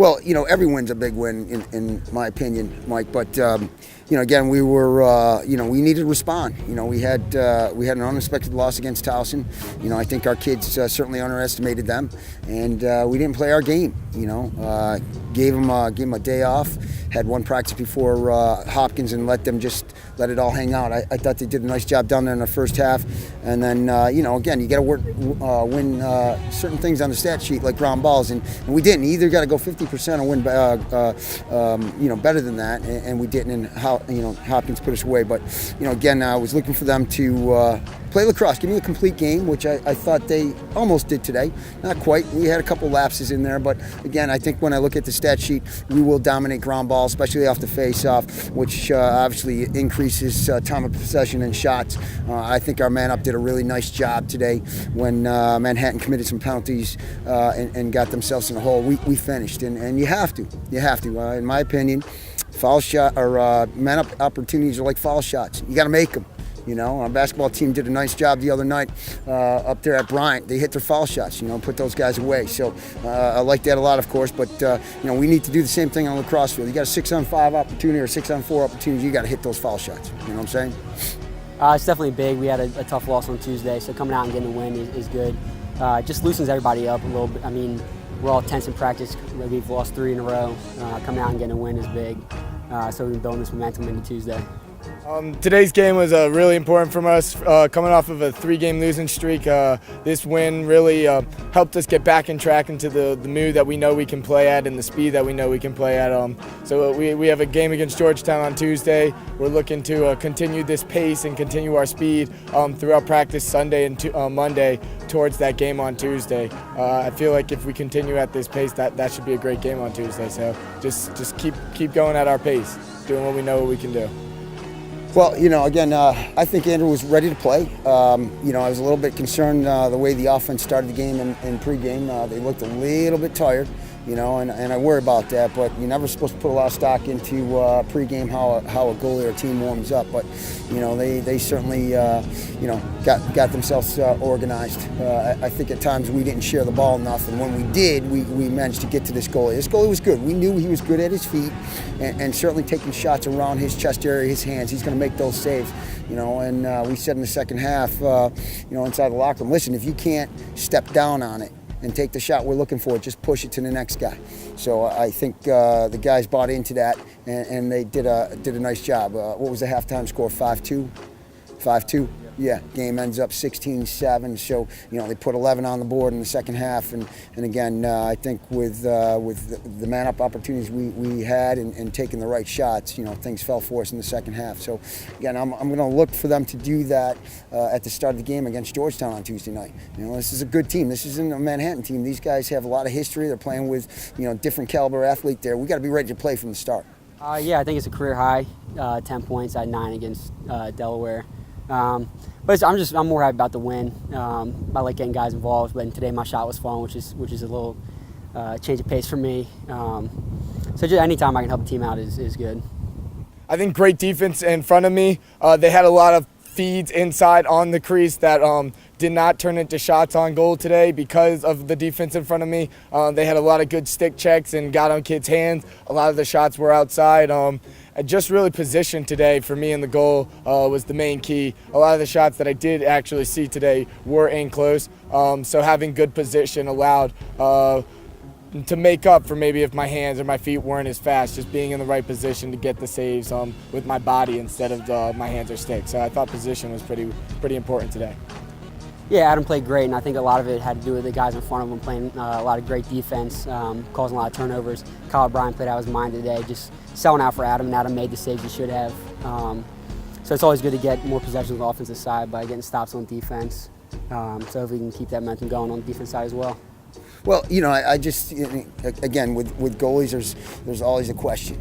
Well, every win's a big win in my opinion, Mike. But again, we were, we needed to respond. We had an unexpected loss against Towson. I think our kids certainly underestimated them, and we didn't play our game. Gave them a day off. Had one practice before Hopkins and let it all hang out. I thought they did a nice job down there in the first half. And then, again, you got to win certain things on the stat sheet like ground balls, and we didn't. You either got to go 50% or win, better than that, and we didn't. And Hopkins put us away. But again, I was looking for them to play lacrosse, give me a complete game, which I thought they almost did today. Not quite. We had a couple lapses in there, but again, I think when I look at the stat sheet, we will dominate ground ball, especially off the face-off, which obviously increases time of possession and shots. I think our man-up did a really nice job today when Manhattan committed some penalties and got themselves in a hole. We finished, and you have to. In my opinion, foul shot or man-up opportunities are like foul shots. You got to make them. Our basketball team did a nice job the other night up there at Bryant. They hit their foul shots, put those guys away. So I like that a lot, of course. But, we need to do the same thing on the lacrosse field. You got a 6-on-5 opportunity or 6-on-4 opportunity, you got to hit those foul shots. You know what I'm saying? It's definitely big. We had a tough loss on Tuesday, so coming out and getting a win is good. Just loosens everybody up a little bit. I mean, we're all tense in practice. We've lost 3 in a row. Coming out and getting a win is big. So we've been building this momentum into Tuesday. Today's game was really important for us. Coming off of a 3-game losing streak, this win really helped us get back in track into the mood that we know we can play at and the speed that we know we can play at. So we have a game against Georgetown on Tuesday. We're looking to continue this pace and continue our speed throughout practice Sunday and Monday towards that game on Tuesday. I feel like if we continue at this pace, that should be a great game on Tuesday. So just keep going at our pace, doing what we know we can do. Well, again, I think Andrew was ready to play. I was a little bit concerned the way the offense started the game in pregame. They looked a little bit tired, and I worry about that. But you're never supposed to put a lot of stock into pregame how a goalie or a team warms up. But they certainly got themselves organized. I think at times we didn't share the ball enough, and when we did, we managed to get to this goalie. This goalie was good. We knew he was good at his feet, and certainly taking shots around his chest area, his hands. He's going to make those saves. And we said in the second half, inside the locker room, listen, if you can't step down on it and take the shot we're looking for, just push it to the next guy. So I think the guys bought into that, and they did a nice job. What was the halftime score? 5-2? 5-2? Yeah, game ends up 16-7. So they put 11 on the board in the second half, and again, I think with the man-up opportunities we had and taking the right shots, things fell for us in the second half. So again, I'm going to look for them to do that at the start of the game against Georgetown on Tuesday night. This is a good team. This isn't a Manhattan team. These guys have a lot of history. They're playing with different caliber athlete there. We got to be ready to play from the start. Yeah, I think it's a career high, 10 points at 9 against Delaware. But I'm more happy about the win. I like getting guys involved, but today my shot was falling, which is a little change of pace for me. So just anytime I can help the team out is good. I think great defense in front of me. They had a lot of feeds inside on the crease that did not turn into shots on goal today because of the defense in front of me. They had a lot of good stick checks and got on kids' hands. A lot of the shots were outside. Just really position today for me in the goal was the main key. A lot of the shots that I did actually see today were in close. So having good position allowed to make up for maybe if my hands or my feet weren't as fast, just being in the right position to get the saves with my body instead of my hands or sticks. So I thought position was pretty important today. Yeah, Adam played great, and I think a lot of it had to do with the guys in front of him playing a lot of great defense, causing a lot of turnovers. Kyle Bryan played out his mind today, just selling out for Adam, and Adam made the saves he should have. So it's always good to get more possessions on the offensive side by getting stops on defense. So if we can keep that momentum going on the defense side as well. Well, I just, again, with goalies, there's always a question,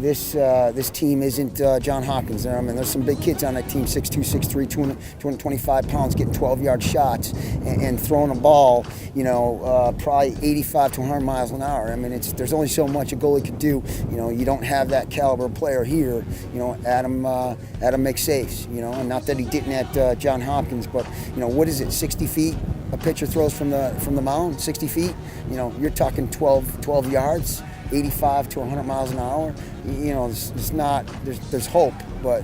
This team isn't John Hopkins. I mean, there's some big kids on that team, 6'2", 6'3", 225 pounds, getting 12-yard shots and throwing a ball, probably 85 to 100 miles an hour. I mean, there's only so much a goalie could do. You don't have that caliber player here. Adam makes saves, and not that he didn't at John Hopkins, but, what is it, 60 feet? a pitcher throws from the mound 60 feet, you know, you're talking 12 yards, 85 to 100 miles an hour. You know, it's not, there's hope, but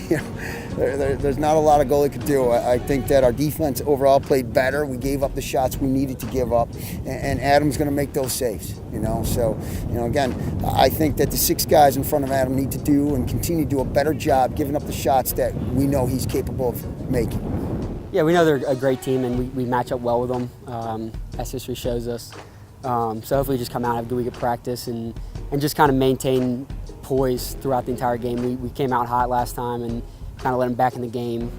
you know, there's not a lot a goalie could do. I think that our defense overall played better. We gave up the shots we needed to give up, and Adam's going to make those saves. You know, so you know, again, I think that the 6 guys in front of Adam need to do and continue to do a better job giving up the shots that we know he's capable of making. Yeah, we know they're a great team, and we match up well with them, as history shows us. So hopefully just come out, have a good week of practice, and just kind of maintain poise throughout the entire game. We came out hot last time and kind of let them back in the game.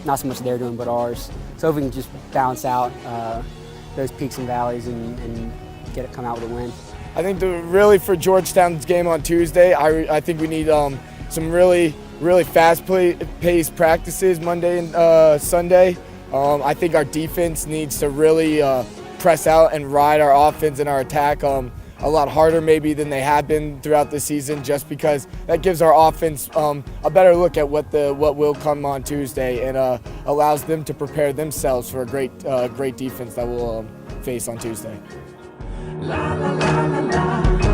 Not so much they're doing, but ours. So if we can just balance out those peaks and valleys and come out with a win. I think really for Georgetown's game on Tuesday, I think we need some really fast-paced practices Monday and Sunday. I think our defense needs to really press out and ride our offense and our attack a lot harder maybe than they have been throughout the season, just because that gives our offense a better look at what will come on Tuesday, and allows them to prepare themselves for a great defense that we'll face on Tuesday. La, la, la, la, la.